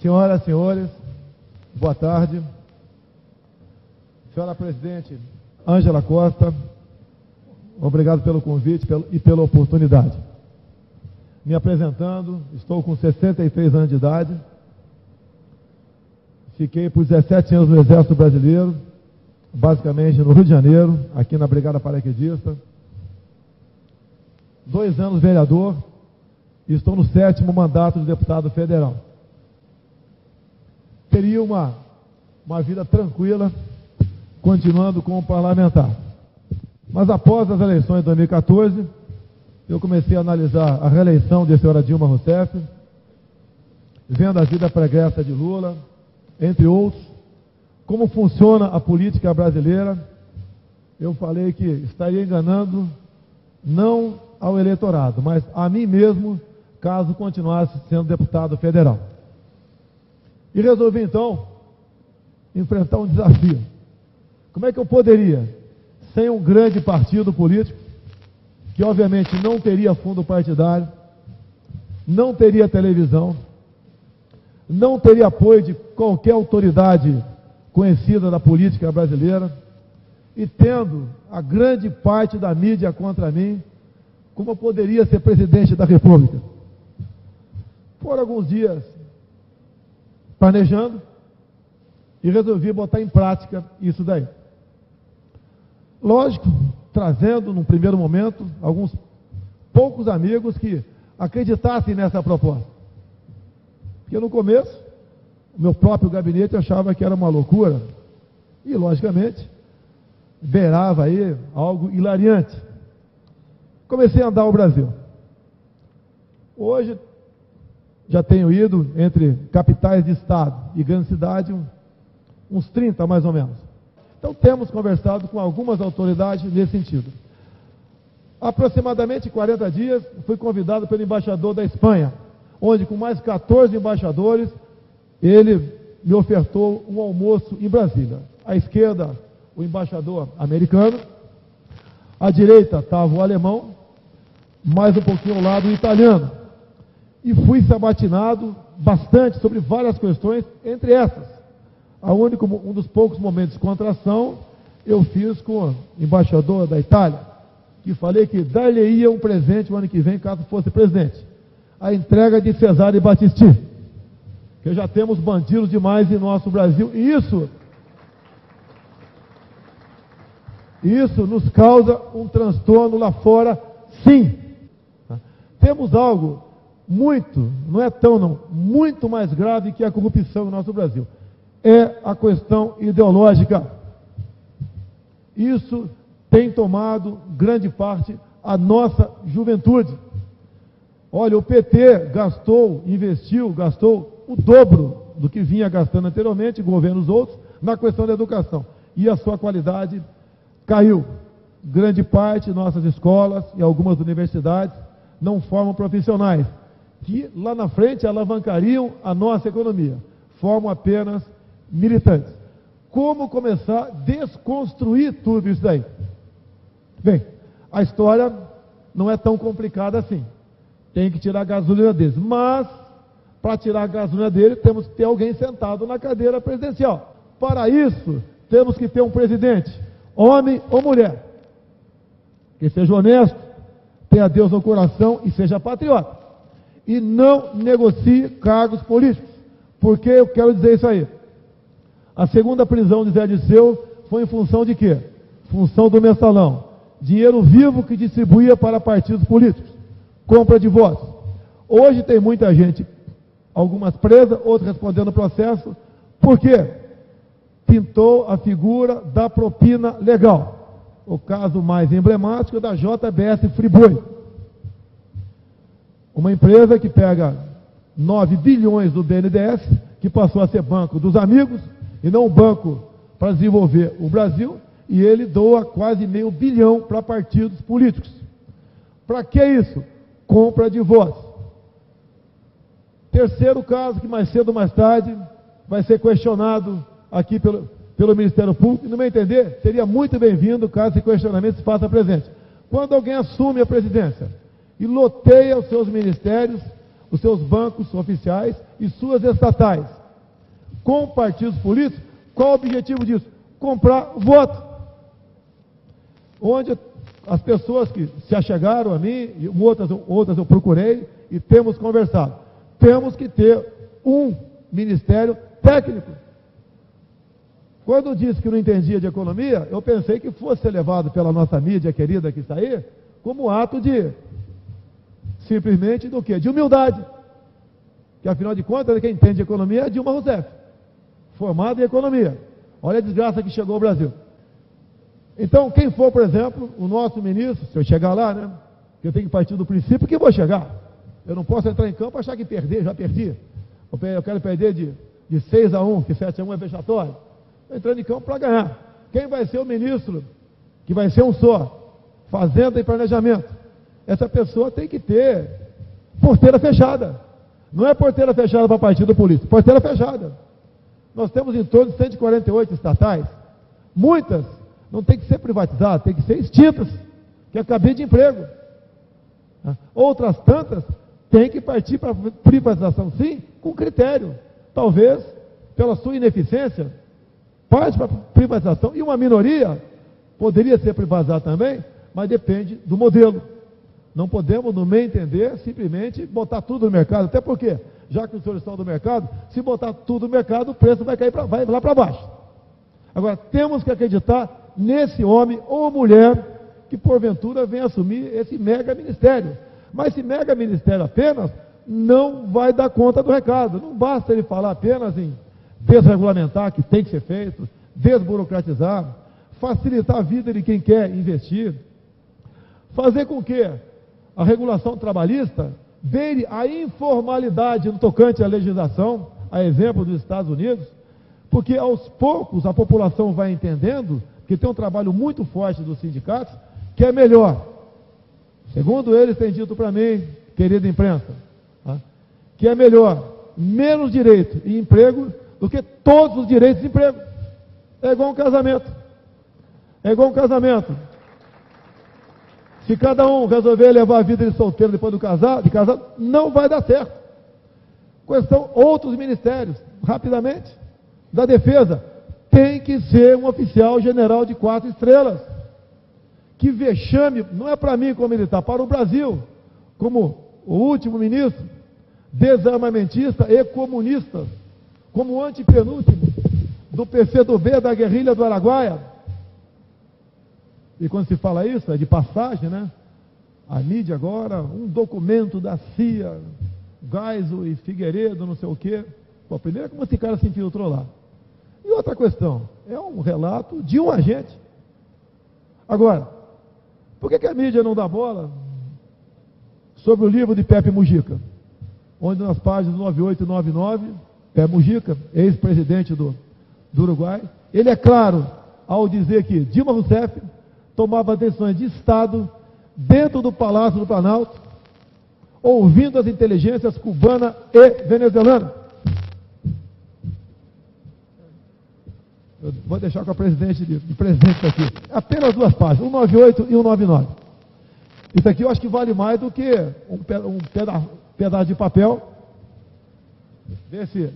Senhoras e senhores, boa tarde. Senhora Presidente Ângela Costa, obrigado pelo convite e pela oportunidade. Me apresentando, estou com 63 anos de idade, fiquei por 17 anos no Exército Brasileiro, basicamente no Rio de Janeiro, aqui na Brigada Paraquedista. 2 anos vereador e estou no 7º mandato de deputado federal. Teria uma vida tranquila, continuando como parlamentar. Mas após as eleições de 2014, eu comecei a analisar a reeleição da senhora Dilma Rousseff, vendo a vida pregressa de Lula, entre outros, como funciona a política brasileira. Eu falei que estaria enganando não ao eleitorado, mas a mim mesmo, caso continuasse sendo deputado federal. E resolvi então enfrentar um desafio. Como é que eu poderia, sem um grande partido político, que obviamente não teria fundo partidário, não teria televisão, não teria apoio de qualquer autoridade conhecida da política brasileira, e tendo a grande parte da mídia contra mim, como eu poderia ser presidente da República? Foram alguns dias planejando e resolvi botar em prática isso daí. Lógico, trazendo num primeiro momento alguns poucos amigos que acreditassem nessa proposta. Porque no começo, o meu próprio gabinete achava que era uma loucura e, logicamente, beirava aí algo hilariante. Comecei a andar o Brasil. Hoje, já tenho ido entre capitais de estado e grande cidade, uns 30 mais ou menos. Então temos conversado com algumas autoridades nesse sentido. Há aproximadamente 40 dias, fui convidado pelo embaixador da Espanha, onde com mais 14 embaixadores, ele me ofertou um almoço em Brasília. À esquerda, o embaixador americano, à direita estava o alemão, mais um pouquinho ao lado o italiano. E fui sabatinado bastante sobre várias questões, entre essas. Um dos poucos momentos de contração eu fiz com o embaixador da Itália, que falei que dar-lhe-ia um presente o ano que vem, caso fosse presidente. A entrega de Cesare Battisti, que já temos bandidos demais em nosso Brasil, e isso nos causa um transtorno lá fora, sim. Temos algo muito mais grave que a corrupção no nosso Brasil. É a questão ideológica. Isso tem tomado grande parte a nossa juventude. Olha, o PT gastou o dobro do que vinha gastando anteriormente, governos outros, na questão da educação. E a sua qualidade caiu. Grande parte de nossas escolas e algumas universidades não formam profissionais, que lá na frente alavancariam a nossa economia. Formam apenas militantes. Como começar a desconstruir tudo isso daí? Bem, a história não é tão complicada assim. Tem que tirar a gasolina deles. Mas, para tirar a gasolina deles, temos que ter alguém sentado na cadeira presidencial. Para isso, temos que ter um presidente, homem ou mulher, que seja honesto, tenha Deus no coração e seja patriota. E não negocie cargos políticos. Por que eu quero dizer isso aí? A segunda prisão de Zé Dirceu foi em função de quê? Função do mensalão. Dinheiro vivo que distribuía para partidos políticos. Compra de votos. Hoje tem muita gente, algumas presas, outras respondendo o processo. Por quê? Pintou a figura da propina legal. O caso mais emblemático é da JBS Friboi. Uma empresa que pega 9 bilhões do BNDES, que passou a ser banco dos amigos, e não um banco para desenvolver o Brasil, e ele doa quase meio bilhão para partidos políticos. Para que isso? Compra de votos. Terceiro caso, que mais cedo ou mais tarde vai ser questionado aqui pelo Ministério Público, e no meu entender, seria muito bem-vindo caso esse questionamento se faça presente. Quando alguém assume a presidência e loteia os seus ministérios, os seus bancos oficiais e suas estatais com partidos políticos, qual o objetivo disso? Comprar voto. Onde as pessoas que se achegaram a mim, e outras eu procurei e temos conversado. Temos que ter um ministério técnico. Quando disse que não entendia de economia, eu pensei que fosse levado pela nossa mídia querida que está aí, como ato de, simplesmente do quê? De humildade. Que afinal de contas, quem entende de economia é Dilma Rousseff, formada em economia. Olha a desgraça que chegou ao Brasil. Então, quem for, por exemplo, o nosso ministro, se eu chegar lá, né? Eu tenho que partir do princípio que vou chegar. Eu não posso entrar em campo e achar que perder, já perdi. Eu quero perder de 6-1, que 7-1 é vexatório. Estou entrando em campo para ganhar. Quem vai ser o ministro, que vai ser um só, Fazenda e Planejamento? Essa pessoa tem que ter porteira fechada. Não é porteira fechada para partido político, porteira fechada. Nós temos em torno de 148 estatais. Muitas não tem que ser privatizadas, tem que ser extintas, que é cabide de emprego. Outras tantas têm que partir para privatização, sim, com critério. Talvez, pela sua ineficiência, parte para privatização. E uma minoria poderia ser privatizada também, mas depende do modelo. Não podemos, no meu entender, simplesmente botar tudo no mercado. Até porque, já que os senhores estão do mercado, se botar tudo no mercado, o preço vai cair vai lá para baixo. Agora, temos que acreditar nesse homem ou mulher que porventura vem assumir esse mega ministério. Mas esse mega ministério apenas não vai dar conta do recado. Não basta ele falar apenas em desregulamentar, que tem que ser feito, desburocratizar, facilitar a vida de quem quer investir, fazer com que a regulação trabalhista beire a informalidade no tocante à legislação, a exemplo dos Estados Unidos, porque aos poucos a população vai entendendo que tem um trabalho muito forte dos sindicatos, que é melhor, segundo eles têm dito para mim, querida imprensa, que é melhor menos direito e emprego do que todos os direitos de emprego. É igual um casamento. É igual um casamento. Se cada um resolver levar a vida de solteiro depois de casado, não vai dar certo. Questão, outros ministérios, rapidamente, da defesa, tem que ser um oficial general de 4 estrelas. Que vexame, não é para mim como militar, para o Brasil, como o último ministro, desarmamentista e comunista, como o antepenúltimo do PCdoB, da guerrilha do Araguaia. E quando se fala isso, é de passagem, né? A mídia agora, um documento da CIA, Geisel e Figueiredo, não sei o quê. Pô, primeiro, como esse cara se infiltrou lá? E outra questão, é um relato de um agente. Agora, por que a mídia não dá bola sobre o livro de Pepe Mujica? Onde nas páginas 98 e 99, Pepe Mujica, ex-presidente do Uruguai, ele é claro ao dizer que Dilma Rousseff tomava decisões de Estado dentro do Palácio do Planalto, ouvindo as inteligências cubana e venezuelana. Eu vou deixar com a presidente de presidente aqui. Apenas 2 páginas, 198 e 199. Isso aqui eu acho que vale mais do que um pedaço de papel desse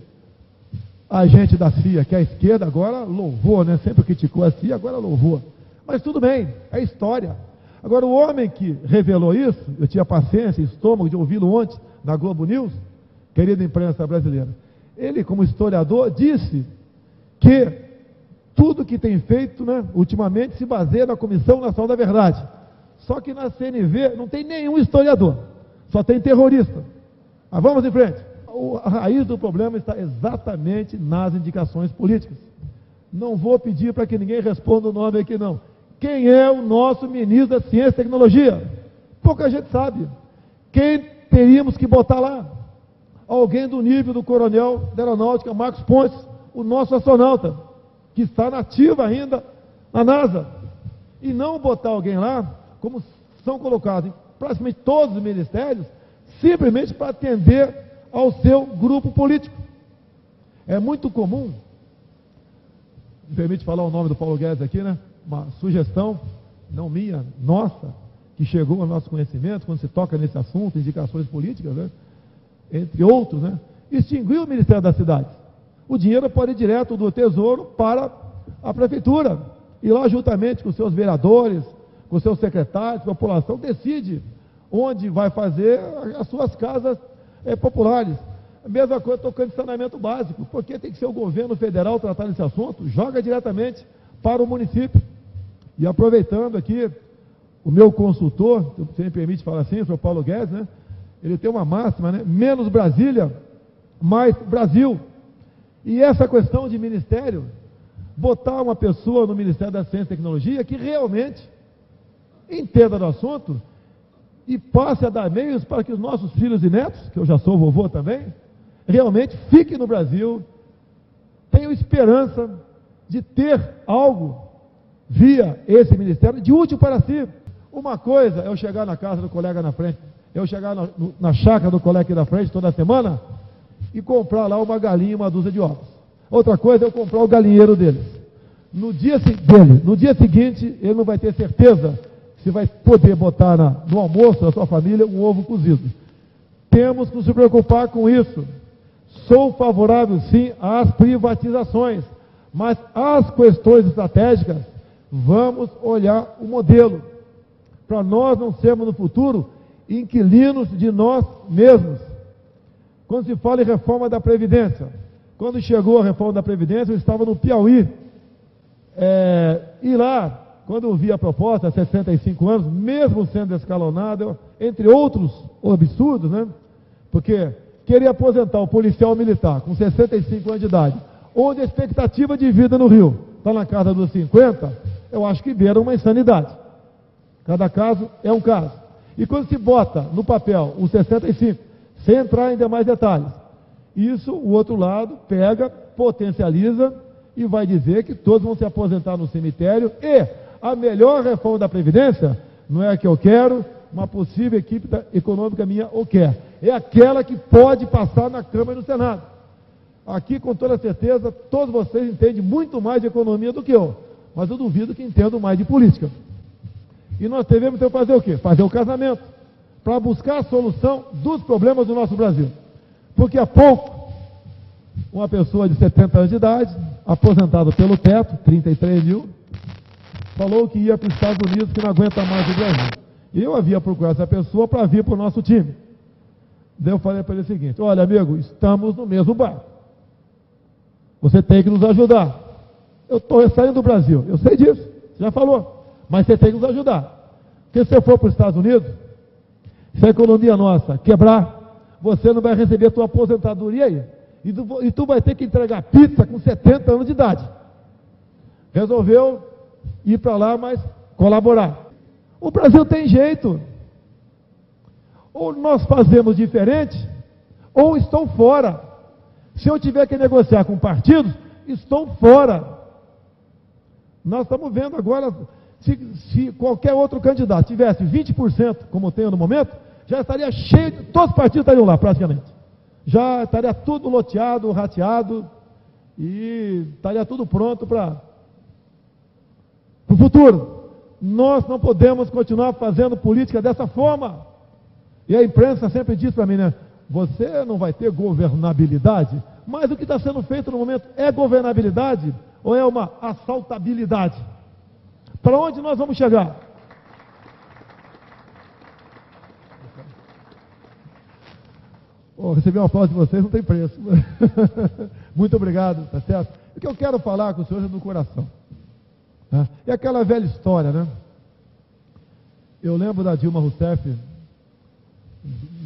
agente da CIA, que a esquerda agora louvou, né? Sempre criticou a CIA, agora louvou. Mas tudo bem, é história. Agora, o homem que revelou isso, eu tinha paciência e estômago de ouvi-lo ontem na Globo News, querida imprensa brasileira, ele, como historiador, disse que tudo que tem feito, né, ultimamente, se baseia na Comissão Nacional da Verdade. Só que na CNV não tem nenhum historiador, só tem terrorista. Mas vamos em frente. A raiz do problema está exatamente nas indicações políticas. Não vou pedir para que ninguém responda o nome aqui, não. Quem é o nosso ministro da Ciência e Tecnologia? Pouca gente sabe. Quem teríamos que botar lá? Alguém do nível do coronel da Aeronáutica, Marcos Pontes, o nosso astronauta, que está na ativa ainda na NASA. E não botar alguém lá, como são colocados em praticamente todos os ministérios, simplesmente para atender ao seu grupo político. É muito comum, me permite falar o nome do Paulo Guedes aqui, né? Uma sugestão, não minha, nossa, que chegou ao nosso conhecimento, quando se toca nesse assunto, indicações políticas, né? Entre outros, né? extinguir o Ministério das Cidades. O dinheiro pode ir direto do Tesouro para a Prefeitura. E lá, juntamente com seus vereadores, com seus secretários, a população decide onde vai fazer as suas casas populares. A mesma coisa tocando de saneamento básico. Por que tem que ser o governo federal tratar desse assunto? Joga diretamente para o município. E aproveitando aqui, o meu consultor, se você me permite falar assim, o senhor Paulo Guedes, né? Ele tem uma máxima, né? Menos Brasília, mais Brasil. E essa questão de ministério, botar uma pessoa no Ministério da Ciência e Tecnologia que realmente entenda do assunto e passe a dar meios para que os nossos filhos e netos, que eu já sou vovô também, realmente fiquem no Brasil, tenham esperança de ter algo via esse ministério de útil para si. Uma coisa é eu chegar na casa do colega na frente, eu chegar na chácara do colega aqui na frente toda semana e comprar lá uma galinha e uma dúzia de ovos. Outra coisa é eu comprar o galinheiro deles. No dia seguinte, ele não vai ter certeza se vai poder botar no almoço da sua família um ovo cozido. Temos que nos preocupar com isso. Sou favorável, sim, às privatizações, mas as questões estratégicas, vamos olhar o modelo, para nós não sermos no futuro inquilinos de nós mesmos. Quando se fala em reforma da Previdência, quando chegou a reforma da Previdência, eu estava no Piauí, e lá, quando eu vi a proposta, 65 anos, mesmo sendo escalonada, entre outros absurdos, né? Porque queria aposentar o policial militar com 65 anos de idade, onde a expectativa de vida no Rio está na casa dos 50, eu acho que beira uma insanidade. Cada caso é um caso. E quando se bota no papel os 65, sem entrar em demais detalhes, isso o outro lado pega, potencializa e vai dizer que todos vão se aposentar no cemitério e a melhor reforma da Previdência não é a que eu quero, uma possível equipe econômica minha ou quer. É aquela que pode passar na Câmara e no Senado. Aqui, com toda certeza, todos vocês entendem muito mais de economia do que eu, mas eu duvido que entendam mais de política. E nós devemos então fazer o quê? Fazer o casamento, para buscar a solução dos problemas do nosso Brasil. Porque há pouco, uma pessoa de 70 anos de idade, aposentado pelo teto, 33 mil, falou que ia para os Estados Unidos, que não aguenta mais o Brasil. E eu havia procurado essa pessoa para vir para o nosso time. Daí eu falei para ele o seguinte: olha, amigo, estamos no mesmo barco. Você tem que nos ajudar. Eu estou saindo do Brasil, eu sei disso, já falou. Mas você tem que nos ajudar. Porque se eu for para os Estados Unidos, se a economia nossa quebrar, você não vai receber a tua aposentadoria aí. E tu vai ter que entregar pizza com 70 anos de idade. Resolveu ir para lá, mas colaborar. O Brasil tem jeito. Ou nós fazemos diferente, ou estou fora. Se eu tiver que negociar com partidos, estou fora. Nós estamos vendo agora, se qualquer outro candidato tivesse 20%, como tem no momento, já estaria cheio, todos os partidos estariam lá praticamente. Já estaria tudo loteado, rateado, e estaria tudo pronto para o futuro. Nós não podemos continuar fazendo política dessa forma. E a imprensa sempre diz para mim, né? Você não vai ter governabilidade, mas o que está sendo feito no momento é governabilidade ou é uma assaltabilidade? Para onde nós vamos chegar? Receber um aplauso de vocês não tem preço. Muito obrigado, tá certo? O que eu quero falar com os senhores é do coração. Né? É aquela velha história, né? Eu lembro da Dilma Rousseff,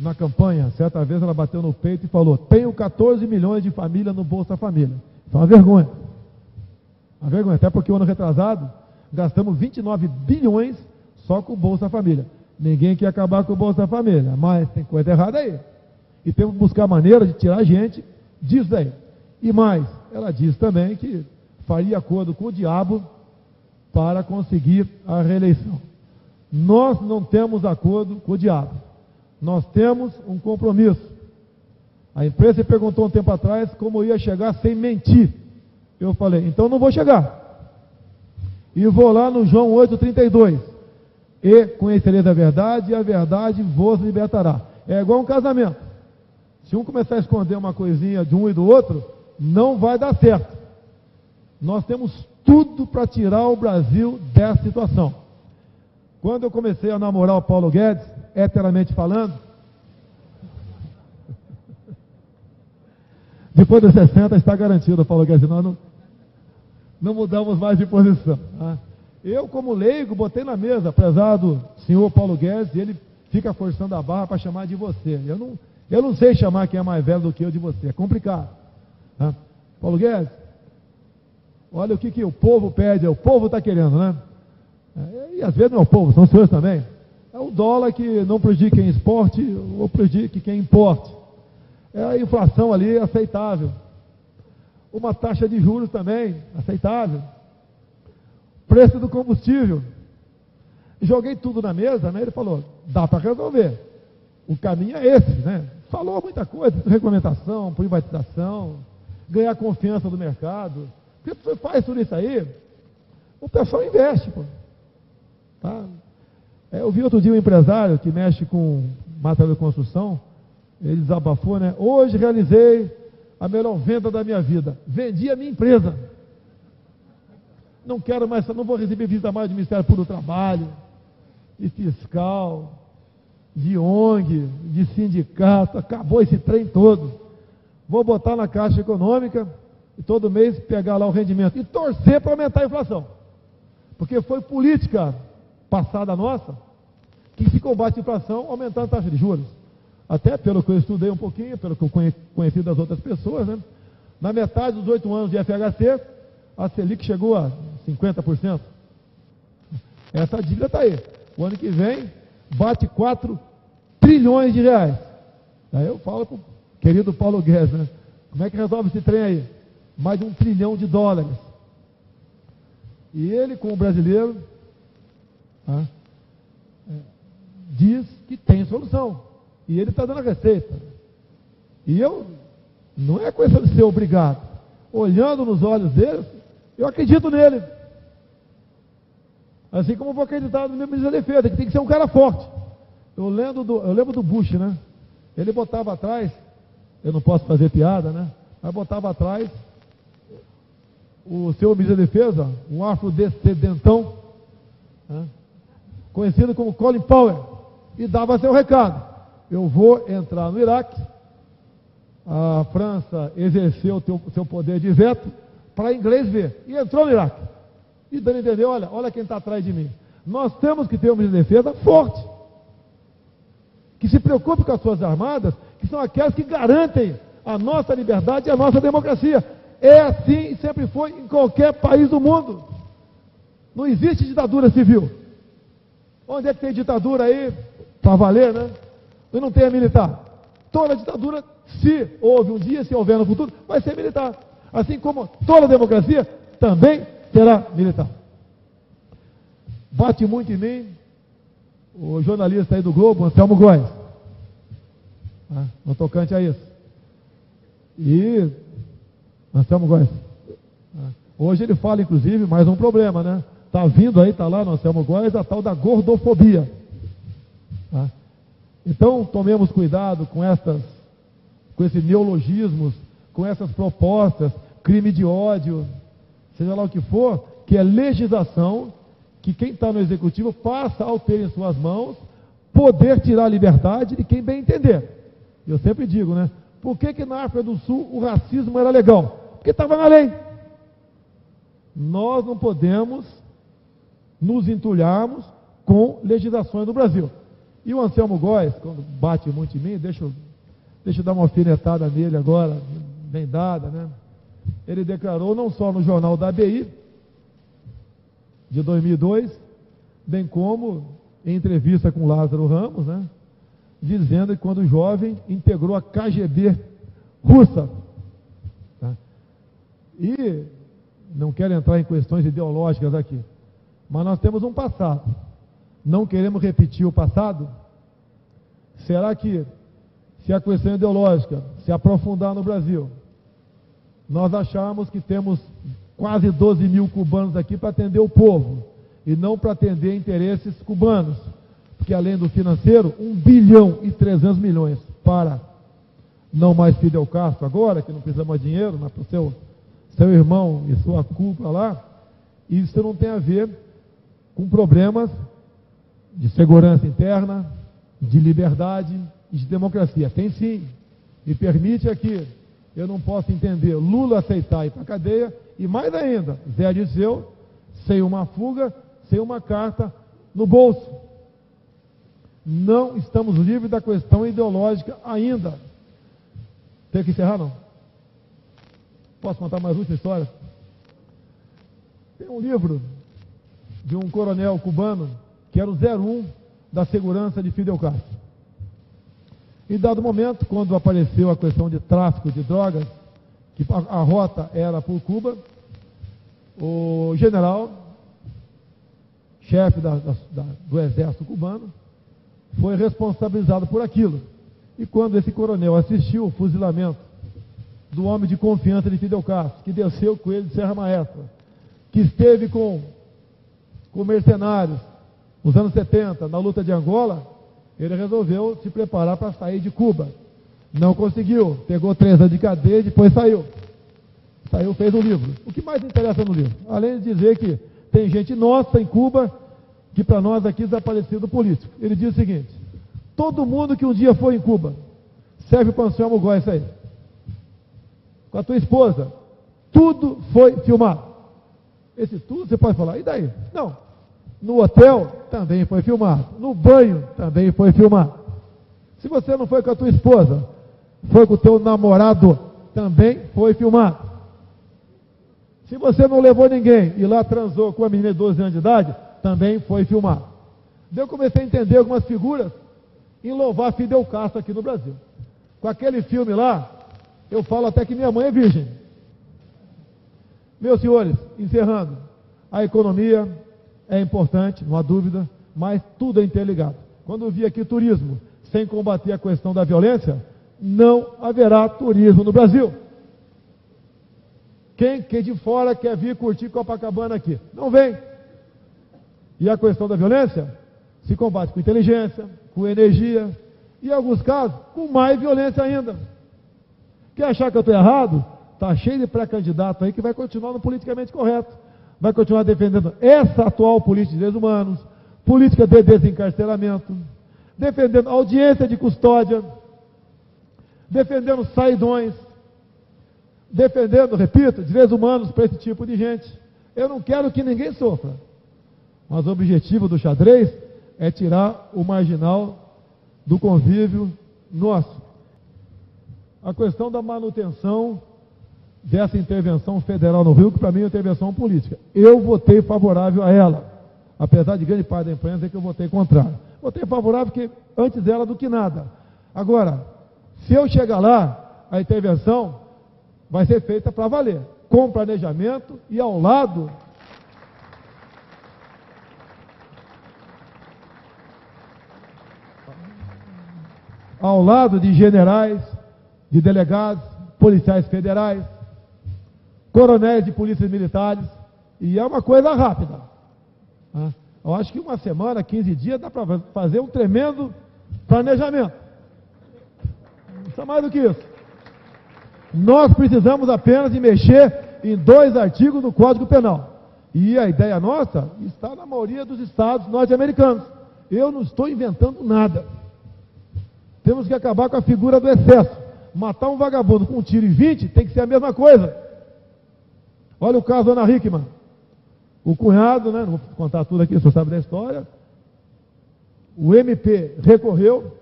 na campanha, certa vez ela bateu no peito e falou: tenho 14 milhões de famílias no Bolsa Família. Isso é uma vergonha. Uma vergonha, até porque o ano retrasado gastamos 29 bilhões só com o Bolsa Família. Ninguém quer acabar com o Bolsa Família, mas tem coisa errada aí. E temos que buscar maneira de tirar a gente disso aí. E mais, ela diz também que faria acordo com o diabo para conseguir a reeleição. Nós não temos acordo com o diabo. Nós temos um compromisso. A imprensa perguntou um tempo atrás como eu ia chegar sem mentir. Eu falei, então não vou chegar. E vou lá no João 8,32. E conhecereis a verdade, e a verdade vos libertará. É igual um casamento. Se um começar a esconder uma coisinha de um e do outro, não vai dar certo. Nós temos tudo para tirar o Brasil dessa situação. Quando eu comecei a namorar o Paulo Guedes, heteramente falando, depois dos 60 está garantido, o Paulo Guedes, nós não mudamos mais de posição. Tá? Eu, como leigo, botei na mesa, prezado senhor Paulo Guedes, e ele fica forçando a barra para chamar de você. Eu não sei chamar quem é mais velho do que eu de você, é complicado. Tá? Paulo Guedes, olha o que o povo pede, o povo está querendo, né? E às vezes não é o povo, são os senhores também. É o dólar que não prejudica quem exporte ou prejudica quem importe. É a inflação ali aceitável. Uma taxa de juros também aceitável. Preço do combustível. Joguei tudo na mesa, né? Ele falou, dá para resolver. O caminho é esse, né? Falou muita coisa, regulamentação, privatização, ganhar confiança do mercado. Porque você faz tudo isso aí, o pessoal investe, pô. Tá? Eu vi outro dia um empresário que mexe com material de construção, ele desabafou, né? Hoje realizei a melhor venda da minha vida. Vendi a minha empresa. Não quero mais, não vou receber visita mais do Ministério Público do Trabalho, de fiscal, de ONG, de sindicato, acabou esse trem todo. Vou botar na Caixa Econômica e todo mês pegar lá o rendimento e torcer para aumentar a inflação. Porque foi política passada nossa que se combate a inflação aumentando a taxa de juros. Até pelo que eu estudei um pouquinho, pelo que eu conheci das outras pessoas, né? Na metade dos 8 anos de FHC, a Selic chegou a 50%. Essa dívida está aí. O ano que vem, bate 4 trilhões de reais. Aí eu falo para o querido Paulo Guedes, né? Como é que resolve esse trem aí? Mais de $1 trilhão. E ele, como brasileiro, diz que tem solução. E ele está dando a receita. E eu, não é questão de ser obrigado. Olhando nos olhos dele, eu acredito nele. Assim como eu vou acreditar no meu ministro da Defesa, que tem que ser um cara forte. Eu lembro do Bush, né? Ele botava atrás, eu não posso fazer piada, né? Mas botava atrás o seu ministro da Defesa, um afrodescendentão, né? Conhecido como Colin Powell, e dava seu recado. Eu vou entrar no Iraque, a França exerceu seu poder de veto para inglês ver, e entrou no Iraque. E dando a entender, olha quem está atrás de mim. Nós temos que ter um ministro da Defesa forte, que se preocupe com as suas armadas, que são aquelas que garantem a nossa liberdade e a nossa democracia. É assim e sempre foi em qualquer país do mundo. Não existe ditadura civil. Onde é que tem ditadura aí? Para valer, né? E não tem a militar. Toda ditadura, se houve um dia, se houver no futuro, vai ser militar. Assim como toda democracia também será militar. Bate muito em mim o jornalista aí do Globo, Anselmo Góes, no tocante a isso. E Anselmo Góes, hoje ele fala, inclusive, mais um problema, né? Está vindo aí, está lá no Anselmo Góes, a tal da gordofobia. Então, tomemos cuidado com esses neologismos, com essas propostas, crime de ódio, seja lá o que for, que é legislação, que quem está no executivo passa a ter em suas mãos poder tirar a liberdade de quem bem entender. Eu sempre digo, né? Por que na África do Sul o racismo era legal? Porque estava na lei. Nós não podemos nos entulharmos com legislações do Brasil. E o Anselmo Góes, quando bate muito em mim, deixa eu dar uma alfinetada nele agora, bem dada, né? Ele declarou não só no jornal da ABI, de 2002, bem como em entrevista com Lázaro Ramos, né? Dizendo que quando jovem integrou a KGB russa. Tá? E não quero entrar em questões ideológicas aqui, mas nós temos um passado. Não queremos repetir o passado? Será que, se a questão ideológica se aprofundar no Brasil, nós acharmos que temos quase 12 mil cubanos aqui para atender o povo, e não para atender interesses cubanos, porque além do financeiro, 1 bilhão e 300 milhões para não mais Fidel Castro agora, que não precisa mais dinheiro, mas para o seu irmão e sua culpa lá, isso não tem a ver com problemas de segurança interna, de liberdade e de democracia. Tem sim. Me permite aqui, eu não posso entender Lula aceitar ir para a cadeia e mais ainda, Zé Dirceu, sem uma fuga, sem uma carta no bolso. Não estamos livres da questão ideológica ainda. Tem que encerrar, não? Posso contar mais última história? Tem um livro de um coronel cubano que era o 01 da segurança de Fidel Castro. Em dado momento, quando apareceu a questão de tráfico de drogas, que a rota era por Cuba, o general, chefe do exército cubano, foi responsabilizado por aquilo. E quando esse coronel assistiu o fuzilamento do homem de confiança de Fidel Castro, que desceu com ele de Serra Maestra, que esteve com mercenários nos anos 70, na luta de Angola, ele resolveu se preparar para sair de Cuba. Não conseguiu, pegou 3 anos de cadeia e depois saiu. Saiu, fez um livro. O que mais interessa no livro? Além de dizer que tem gente nossa em Cuba, que para nós aqui desapareceu do político. Ele diz o seguinte: todo mundo que um dia foi em Cuba, serve para o Anselmo Góes aí. Com a tua esposa, tudo foi filmado. Esse tudo você pode falar, e daí? Não. No hotel, também foi filmado. No banho, também foi filmado. Se você não foi com a tua esposa, foi com o teu namorado, também foi filmado. Se você não levou ninguém e lá transou com a menina de 12 anos de idade, também foi filmado. Daí eu comecei a entender algumas figuras em louvar Fidel Castro aqui no Brasil. Com aquele filme lá, eu falo até que minha mãe é virgem. Meus senhores, encerrando, a economia é importante, não há dúvida, mas tudo é interligado. Quando eu vi aqui turismo sem combater a questão da violência, não haverá turismo no Brasil. Quem de fora quer vir curtir Copacabana aqui? Não vem. E a questão da violência se combate com inteligência, com energia, e em alguns casos, com mais violência ainda. Quer achar que eu estou errado? Está cheio de pré-candidato aí que vai continuar no politicamente correto. Vai continuar defendendo essa atual política de direitos humanos, política de desencarceramento, defendendo audiência de custódia, defendendo saidões, defendendo, repito, direitos humanos para esse tipo de gente. Eu não quero que ninguém sofra, mas o objetivo do xadrez é tirar o marginal do convívio nosso. A questão da manutenção dessa intervenção federal no Rio, que para mim é uma intervenção política. Eu votei favorável a ela, apesar de grande parte da imprensa dizer que eu votei contrário. Votei favorável porque antes dela do que nada. Agora, se eu chegar lá, a intervenção vai ser feita para valer, com planejamento e ao lado de generais, de delegados, policiais federais, coronéis de polícias militares, e é uma coisa rápida. Eu acho que uma semana, 15 dias, dá para fazer um tremendo planejamento. Não precisa mais do que isso. Nós precisamos apenas de mexer em 2 artigos do Código Penal. E a ideia nossa está na maioria dos estados norte-americanos. Eu não estou inventando nada. Temos que acabar com a figura do excesso. Matar um vagabundo com um tiro e 20 tem que ser a mesma coisa. Olha o caso da Ana Hickman. O cunhado, não vou contar tudo aqui, você sabe da história. O MP recorreu.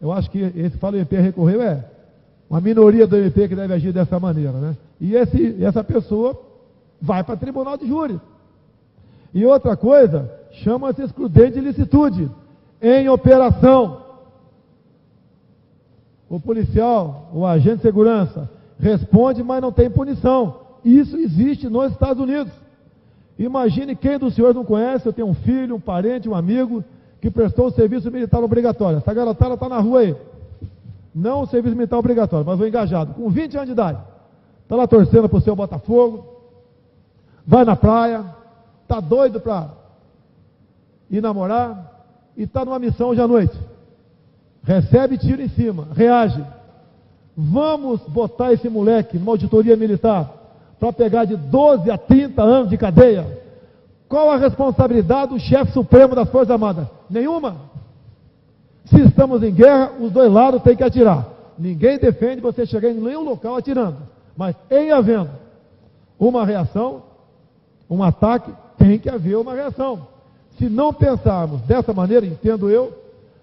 Eu acho que esse fala MP recorreu é uma minoria do MP que deve agir dessa maneira, E essa pessoa vai para tribunal de júri. E outra coisa, chama-se excludente de licitude em operação. O policial, o agente de segurança, responde, mas não tem punição. Isso existe nos Estados Unidos. Imagine quem dos senhores não conhece, eu tenho um filho, um parente, um amigo, que prestou o serviço militar obrigatório. Essa garotada está na rua aí. Não o serviço militar obrigatório, mas o engajado, com 20 anos de idade. Está lá torcendo para o seu Botafogo, vai na praia, está doido para ir namorar, e está numa missão hoje à noite. Recebe tiro em cima, reage. Vamos botar esse moleque numa auditoria militar para pegar de 12 a 30 anos de cadeia. Qual a responsabilidade do chefe supremo das Forças Armadas? Nenhuma. Se estamos em guerra, os dois lados têm que atirar. Ninguém defende você chegar em nenhum local atirando. Mas em havendo uma reação, um ataque, tem que haver uma reação. Se não pensarmos dessa maneira, entendo eu,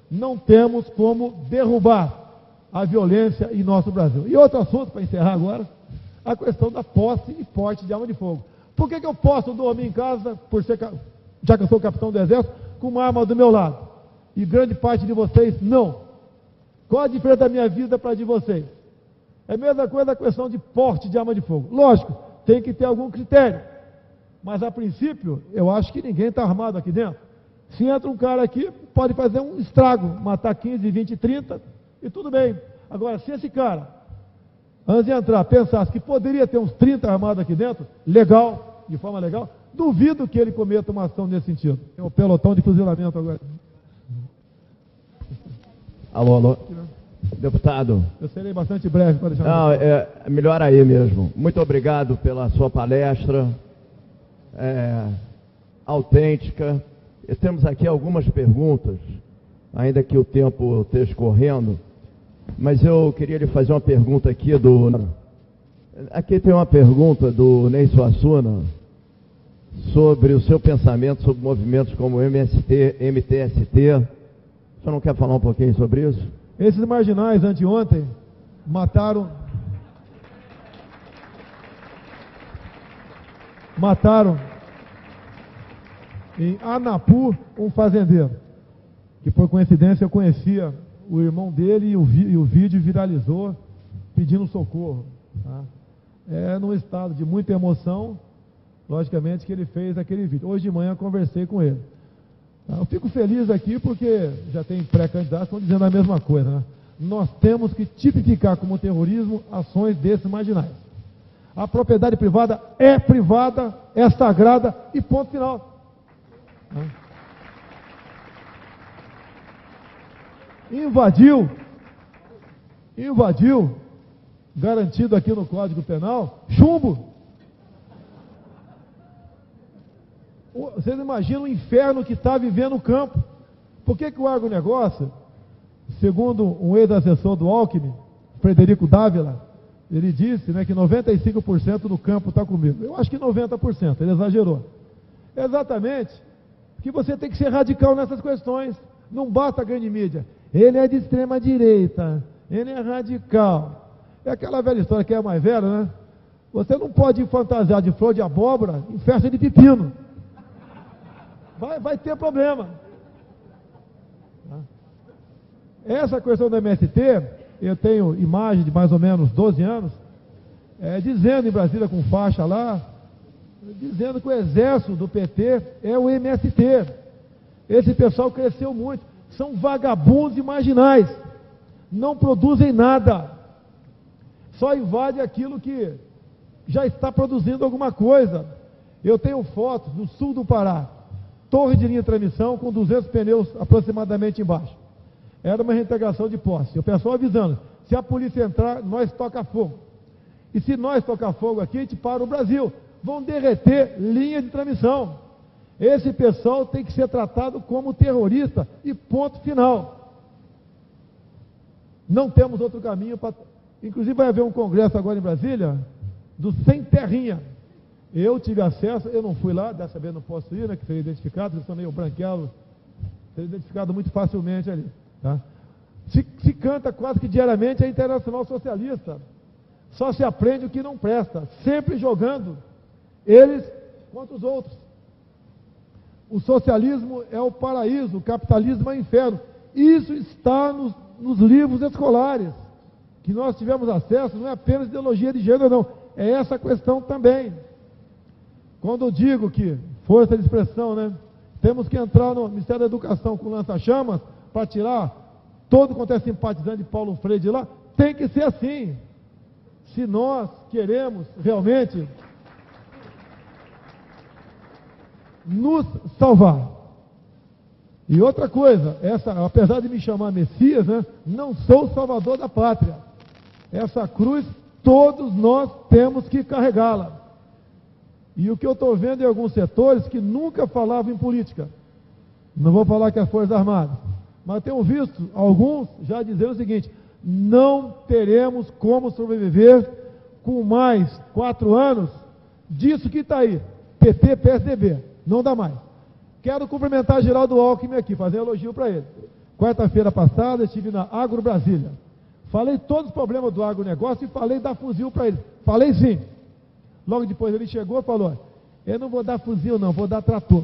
não temos como derrubar a violência em nosso Brasil. E outro assunto, para encerrar agora, a questão da posse e porte de arma de fogo. Por que eu posso dormir em casa, já que eu sou capitão do Exército, com uma arma do meu lado? E grande parte de vocês, não. Qual a diferença da minha vida para a de vocês? É a mesma coisa a questão de porte de arma de fogo. Lógico, tem que ter algum critério. Mas, a princípio, eu acho que ninguém está armado aqui dentro. Se entra um cara aqui, pode fazer um estrago, matar 15, 20, 30, e tudo bem. Agora, se esse cara, antes de entrar, pensasse que poderia ter uns 30 armados aqui dentro, legal, de forma legal, duvido que ele cometa uma ação nesse sentido. Tem um pelotão de fuzilamento agora. Alô. Deputado. Eu serei bastante breve para deixar... Não, é melhor aí mesmo. Muito obrigado pela sua palestra, autêntica. E temos aqui algumas perguntas, ainda que o tempo esteja correndo, mas eu queria lhe fazer uma pergunta aqui Aqui tem uma pergunta do Ney Suassuna sobre o seu pensamento sobre movimentos como MST, MTST. O senhor não quer falar um pouquinho sobre isso? Esses marginais, anteontem, mataram em Anapu um fazendeiro, que por coincidência eu conhecia o irmão dele e o vídeo viralizou pedindo socorro. Tá? É num estado de muita emoção, logicamente, que ele fez aquele vídeo. Hoje de manhã eu conversei com ele. Eu fico feliz aqui porque já tem pré-candidatos que estão dizendo a mesma coisa, né? Nós temos que tipificar como terrorismo ações desses marginais. A propriedade privada, é sagrada e ponto final. Invadiu, garantido aqui no Código Penal, chumbo. Vocês imaginam o inferno que está vivendo o campo. Por que o agronegócio, segundo um ex-assessor do Alckmin, Frederico Dávila, ele disse, né, que 95% do campo está comigo. Eu acho que 90%, ele exagerou. Exatamente, porque você tem que ser radical nessas questões. Não basta a grande mídia. Ele é de extrema direita, ele é radical. É aquela velha história que é a mais velha, né? Você não pode fantasiar de flor de abóbora em festa de pepino. Vai ter problema. Essa questão do MST, eu tenho imagem de mais ou menos 12 anos, dizendo em Brasília com faixa lá, dizendo que o exército do PT é o MST. Esse pessoal cresceu muito. São vagabundos e marginais. Não produzem nada. Só invade aquilo que já está produzindo alguma coisa. Eu tenho fotos do sul do Pará. Torre de linha de transmissão com 200 pneus aproximadamente embaixo. Era uma reintegração de posse. O pessoal avisando, se a polícia entrar, nós toca fogo. E se nós tocar fogo aqui, a gente para o Brasil. Vão derreter linha de transmissão. Esse pessoal tem que ser tratado como terrorista e ponto final. Não temos outro caminho para... Inclusive vai haver um congresso agora em Brasília, do Sem Terrinha. Eu tive acesso, eu não fui lá, dessa vez não posso ir, né, que seria identificado, eu sou meio branquelo, seria identificado muito facilmente ali. Tá? Se canta quase que diariamente a Internacional Socialista. Só se aprende o que não presta, sempre jogando eles contra os outros. O socialismo é o paraíso, o capitalismo é o inferno. Isso está nos livros escolares, que nós tivemos acesso, não é apenas ideologia de gênero, não. É essa questão também. Quando eu digo que, força de expressão, né? Temos que entrar no Ministério da Educação com lança-chamas para tirar todo quanto é simpatizante de Paulo Freire de lá, tem que ser assim. Se nós queremos realmente nos salvar. E outra coisa, apesar de me chamar Messias, né, não sou o salvador da pátria. Essa cruz, todos nós temos que carregá-la. E o que eu estou vendo em alguns setores que nunca falavam em política, não vou falar que as Forças Armadas, mas tenho visto alguns já dizendo o seguinte: não teremos como sobreviver com mais 4 anos disso que está aí, PT, PSDB, não dá mais. Quero cumprimentar Geraldo Alckmin aqui, fazer um elogio para ele. Quarta-feira passada estive na Agro Brasília, falei todos os problemas do agronegócio e falei dar fuzil para ele, falei sim. Logo depois ele chegou e falou: eu não vou dar fuzil não, vou dar trator.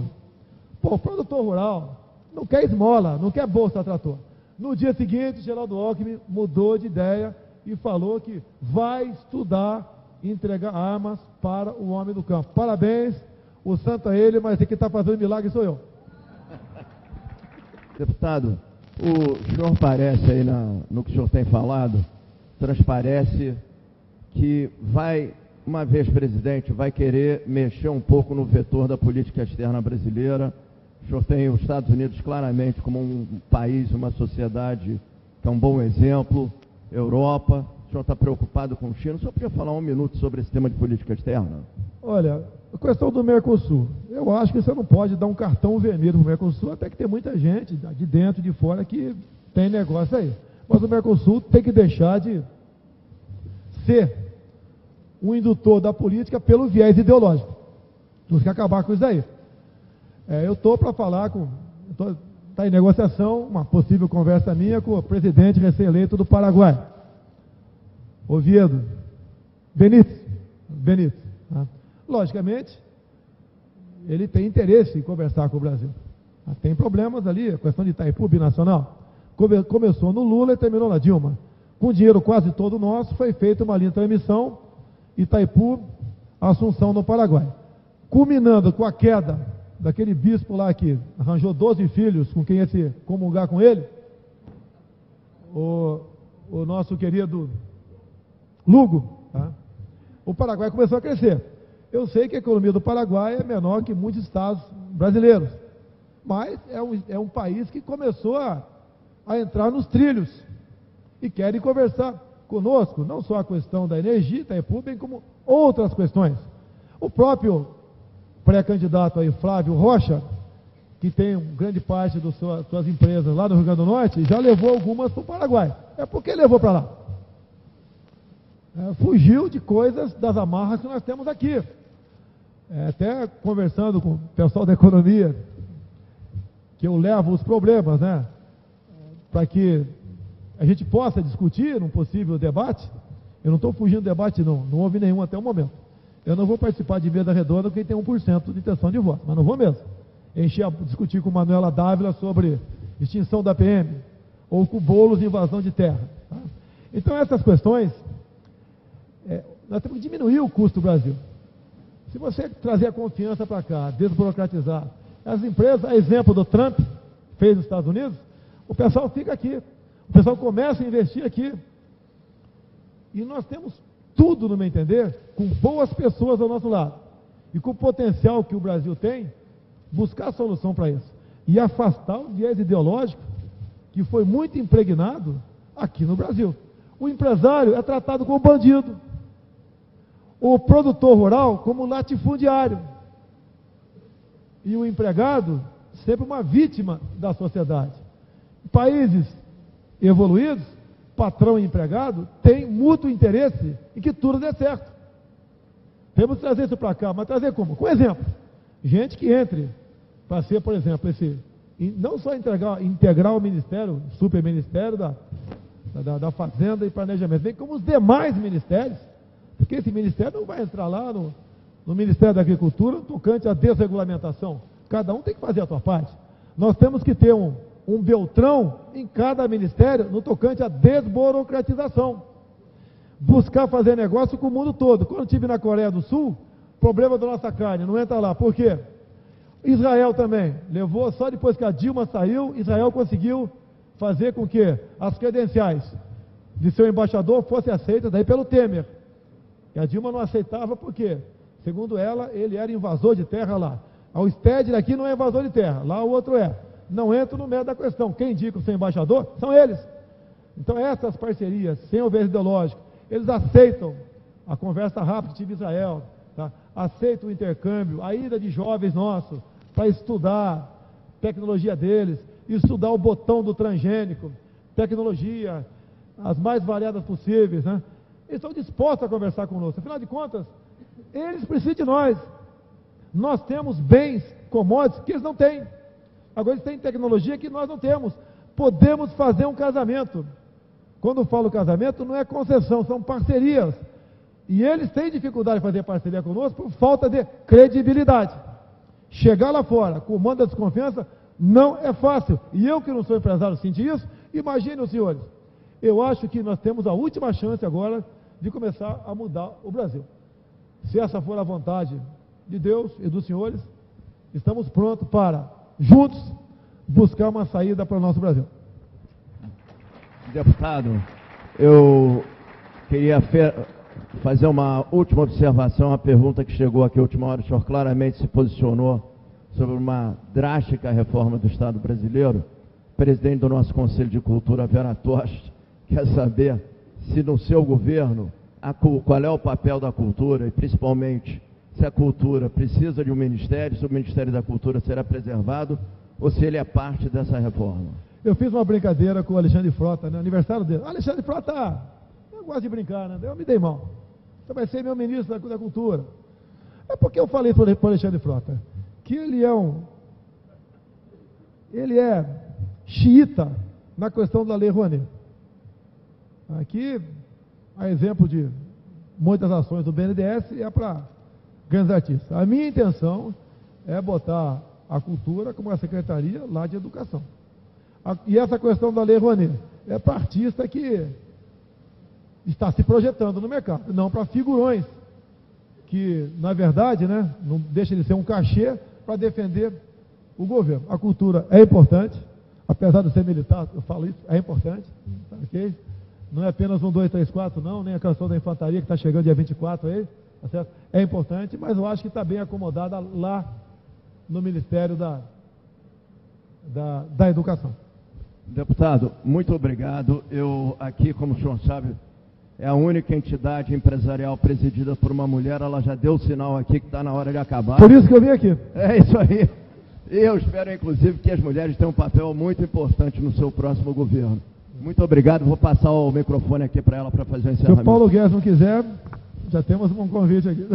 Pô, o produtor rural não quer esmola, não quer bolsa trator. No dia seguinte, Geraldo Alckmin mudou de ideia e falou que vai estudar e entregar armas para o homem do campo. Parabéns, o santo é ele, mas quem está fazendo milagre sou eu. Deputado, o senhor parece aí no que o senhor tem falado, transparece que vai, uma vez presidente, vai querer mexer um pouco no vetor da política externa brasileira. O senhor tem os Estados Unidos claramente como um país, uma sociedade que é um bom exemplo, Europa. O senhor está preocupado com o China. O senhor podia falar 1 minuto sobre esse tema de política externa? Olha, a questão do Mercosul, eu acho que você não pode dar um cartão vermelho para o Mercosul, até que tem muita gente de dentro e de fora que tem negócio aí. Mas o Mercosul tem que deixar de ser um indutor da política pelo viés ideológico. Temos que acabar com isso daí. Eu estou para falar está em negociação, uma possível conversa minha com o presidente recém-eleito do Paraguai, Oviedo Benítez. Tá? Logicamente, ele tem interesse em conversar com o Brasil. Tem problemas ali, a questão de Itaipu binacional. Começou no Lula e terminou na Dilma. Com dinheiro quase todo nosso, foi feita uma linha de transmissão, Itaipu, Assunção no Paraguai. Culminando com a queda daquele bispo lá que arranjou 12 filhos com quem ia se comungar com ele, o nosso querido Lugo, tá? O Paraguai começou a crescer. Eu sei que a economia do Paraguai é menor que muitos estados brasileiros, mas é um país que começou a entrar nos trilhos e querem conversar conosco, não só a questão da energia, Itaipu, bem como outras questões. O próprio pré-candidato aí, Flávio Rocha, que tem grande parte das suas empresas lá no Rio Grande do Norte, já levou algumas para o Paraguai. É porque levou para lá. Fugiu de coisas, das amarras que nós temos aqui. Até conversando com o pessoal da economia, que eu levo os problemas, né, para que a gente possa discutir num possível debate. Eu não estou fugindo do debate não houve nenhum até o momento. Eu não vou participar de mesa redonda porque tem 1% de intenção de voto, mas não vou mesmo. Discutir com Manuela Dávila sobre extinção da PM, ou com Boulos de invasão de terra. Tá? Então essas questões, nós temos que diminuir o custo do Brasil. Se você trazer a confiança para cá, desburocratizar, as empresas, a exemplo do Trump, fez nos Estados Unidos, o pessoal fica aqui, o pessoal começa a investir aqui. E nós temos tudo, no meu entender, com boas pessoas ao nosso lado. E com o potencial que o Brasil tem, buscar a solução para isso. E afastar o viés ideológico que foi muito impregnado aqui no Brasil. O empresário é tratado como bandido. O produtor rural como latifundiário. E o empregado sempre uma vítima da sociedade. Países evoluídos, patrão e empregado, têm mútuo interesse em que tudo dê certo. Temos que trazer isso para cá, mas trazer como? Com exemplo. Gente que entre para ser, por exemplo, não só integrar o ministério, o superministério da Fazenda e Planejamento, bem como os demais ministérios, porque esse ministério não vai entrar lá no Ministério da Agricultura tocante à desregulamentação. Cada um tem que fazer a sua parte. Nós temos que ter um Beltrão em cada ministério no tocante à desburocratização. Buscar fazer negócio com o mundo todo. Quando estive na Coreia do Sul, problema da nossa carne, não entra lá. Por quê? Israel também levou, só depois que a Dilma saiu, Israel conseguiu fazer com que as credenciais de seu embaixador fossem aceitas daí pelo Temer. E a Dilma não aceitava porque, segundo ela, ele era invasor de terra lá. O Stedler aqui não é invasor de terra, lá o outro é. Não entro no mérito da questão. Quem indica o seu embaixador são eles. Então essas parcerias, sem o viés ideológico, eles aceitam a conversa rápida que tive em Israel, tá? Aceitam o intercâmbio, a ida de jovens nossos para estudar tecnologia deles, estudar o botão do transgênico, tecnologia, as mais variadas possíveis, né? Eles estão dispostos a conversar conosco. Afinal de contas, eles precisam de nós. Nós temos bens, commodities, que eles não têm. Agora eles têm tecnologia que nós não temos. Podemos fazer um casamento. Quando eu falo casamento, não é concessão, são parcerias. E eles têm dificuldade de fazer parceria conosco por falta de credibilidade. Chegar lá fora com o mando da desconfiança não é fácil. E eu que não sou empresário senti isso. Imaginem os senhores. Eu acho que nós temos a última chance agora de começar a mudar o Brasil. Se essa for a vontade de Deus e dos senhores, estamos prontos para, juntos, buscar uma saída para o nosso Brasil. Deputado, eu queria fazer uma última observação, uma pergunta que chegou aqui à última hora. O senhor claramente se posicionou sobre uma drástica reforma do Estado brasileiro. O presidente do nosso Conselho de Cultura, Vera Toste, quer saber se no seu governo, qual é o papel da cultura e principalmente se a cultura precisa de um ministério, se o Ministério da Cultura será preservado ou se ele é parte dessa reforma. Eu fiz uma brincadeira com o Alexandre Frota, no aniversário dele. Alexandre Frota, eu gosto de brincar, né? Eu me dei mal. Você vai ser meu ministro da Cultura. É porque eu falei para o Alexandre Frota que ele é xiita na questão da Lei Rouanet. Aqui, a exemplo de muitas ações do BNDES, é para grandes artistas. A minha intenção é botar a cultura como uma secretaria lá de educação. E essa questão da Lei Rouanet é para artista que está se projetando no mercado, não para figurões, que, na verdade, né, não deixa de ser um cachê para defender o governo. A cultura é importante, apesar de ser militar, eu falo isso, é importante, tá, ok? Não é apenas 1, 2, 3, 4, não, nem a canção da infantaria que está chegando dia 24 aí, tá certo? É importante, mas eu acho que está bem acomodada lá no Ministério da Educação. Deputado, muito obrigado. Eu aqui, como o senhor sabe, é a única entidade empresarial presidida por uma mulher. Ela já deu o sinal aqui que está na hora de acabar. Por isso que eu vim aqui. É isso aí. E eu espero, inclusive, que as mulheres tenham um papel muito importante no seu próximo governo. Muito obrigado. Vou passar o microfone aqui para ela para fazer o encerramento. Se o Paulo Guedes não quiser, já temos um convite aqui.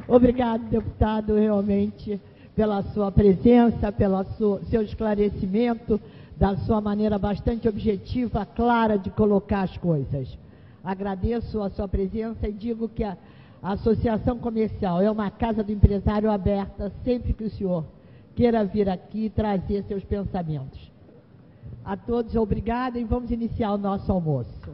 Obrigado, deputado, realmente, pela sua presença, pelo seu esclarecimento, da sua maneira bastante objetiva, clara de colocar as coisas. Agradeço a sua presença e digo que a Associação Comercial é uma casa do empresário aberta sempre que o senhor queira vir aqui e trazer seus pensamentos. A todos, obrigada e vamos iniciar o nosso almoço.